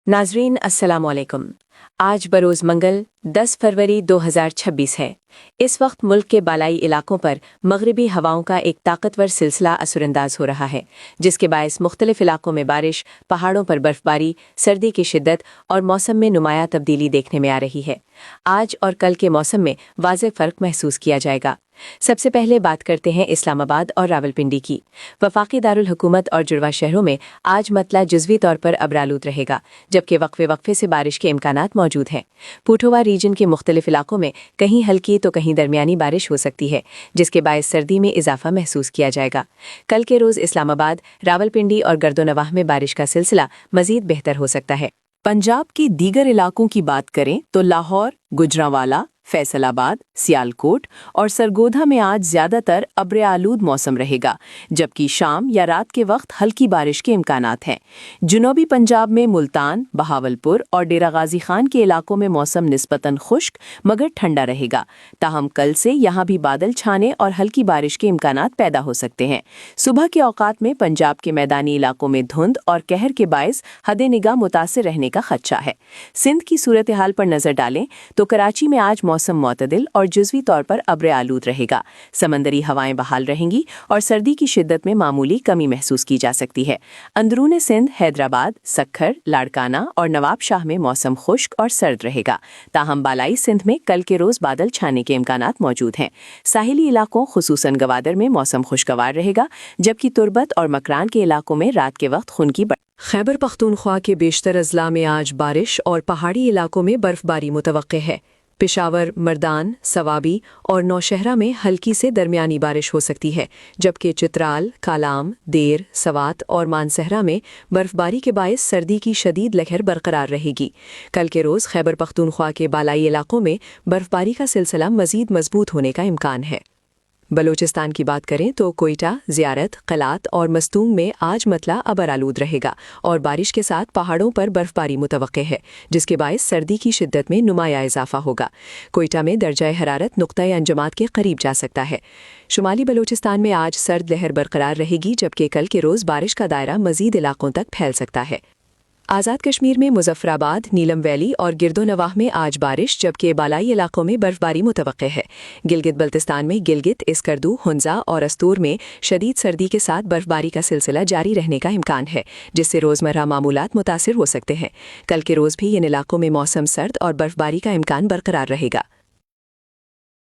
नाजरीन अस्सलाम वालेकुम। आज बरोज़ मंगल 10 फरवरी 2026 है। इस वक्त मुल्क के बालाई इलाकों पर मगरबी हवाओं का एक ताकतवर सिलसिला असरअंदाज हो रहा है, जिसके बायस मुख्तलिफ इलाकों में बारिश, पहाड़ों पर बर्फबारी, सर्दी की शिद्दत और मौसम में नुमाया तब्दीली देखने में आ रही है। आज और कल के मौसम में वाज़ेह फ़र्क महसूस किया जाएगा। सबसे पहले बात करते हैं इस्लामाबाद और रावलपिंडी की। वफाकी दारुल हुकूमत और जुड़वा शहरों में आज मतला जुज़वी तौर पर अबरालूद रहेगा, जबकि वक्फे से बारिश के इम्कानात मौजूद हैं। पूठोवा रीजन के मुख्तलिफ इलाकों में कहीं हल्की तो कहीं दरमियानी बारिश हो सकती है, जिसके बायस सर्दी में इजाफा महसूस किया जाएगा। कल के रोज़ इस्लामाबाद, रावलपिंडी और गर्दोनवाह में बारिश का सिलसिला मज़ीद बेहतर हो सकता है। पंजाब के दीगर इलाकों की बात करें तो लाहौर, गुजरांवाला, फैसलाबाद, सियालकोट और सरगोधा में आज ज़्यादातर अब्र आलूद मौसम रहेगा, जबकि शाम या रात के वक्त हल्की बारिश के इम्कानात हैं। जुनूबी पंजाब में मुल्तान, बहावलपुर और डेरा गाजी खान के इलाकों में मौसम निस्बतन खुश्क मगर ठंडा रहेगा। ताहम कल से यहाँ भी बादल छाने और हल्की बारिश के इम्कानात पैदा हो सकते हैं। सुबह के औकात में पंजाब के मैदानी इलाकों में धुंध और कहर के बायस हद निगाह मुतासिर रहने का खदशा है। सिंध की सूरत हाल पर नजर डालें तो कराची में आज मौसम मोतदिल और जुज़वी तौर पर अब्र आलूद रहेगा। समंदरी हवाएं बहाल रहेंगी और सर्दी की शिद्दत में मामूली कमी महसूस की जा सकती है। अंदरून सिंध, हैदराबाद, सक्खर, लाड़काना और नवाब शाह में मौसम खुश्क और सर्द रहेगा। ताहम बालाई सिंध में कल के रोज बादल छाने के इम्कानात मौजूद हैं। साहिली इलाकों खुसूसन गवादर में मौसम खुशगवार रहेगा, जबकि तुर्बत और मकरान के इलाकों में रात के वक्त खुनकी खैबर पख्तूनख्वा के बेशतर अजला में आज बारिश और पहाड़ी इलाकों में बर्फबारी मुतवक्के है। पेशावर, मर्दान, सवाबी और नौशहरा में हल्की से दरमियानी बारिश हो सकती है, जबकि चित्राल, कालाम, देर, सवात और मानसहरा में बर्फबारी के बायस सर्दी की शदीद लहर बरकरार रहेगी। कल के रोज़ खैबर पख्तूनख्वा के बालाई इलाकों में बर्फबारी का सिलसिला मज़ीद मजबूत होने का इम्कान है। बलूचिस्तान की बात करें तो कोयटा, ज़ियारत, क़लात और मस्तूंग में आज मतला अबरालूद रहेगा और बारिश के साथ पहाड़ों पर बर्फबारी मुतवक्के है, जिसके बायस सर्दी की शिद्दत में नुमाया इजाफा होगा। कोयटा में दर्जा हरारत नुक्ता अंजमात के करीब जा सकता है। शुमाली बलूचिस्तान में आज सर्द लहर बरकरार रहेगी, जबकि कल के रोज़ बारिश का दायरा मज़ीद इलाकों तक फैल सकता है। आज़ाद कश्मीर में मुजफ्फराबाद, नीलम वैली और गिरदोनवाह में आज बारिश, जबकि बालाई इलाकों में बर्फबारी मुतवक्के है। गिलगित बल्तिस्तान में गिलगित, इस्कर्दू, हुंजा और अस्तूर में शदीद सर्दी के साथ बर्फबारी का सिलसिला जारी रहने का इम्कान है, जिससे रोज़मर्रा मामूलात मुतासिर हो सकते हैं। कल के रोज़ भी इन इलाकों में मौसम सर्द और बर्फबारी का इम्कान बरकरार रहेगा।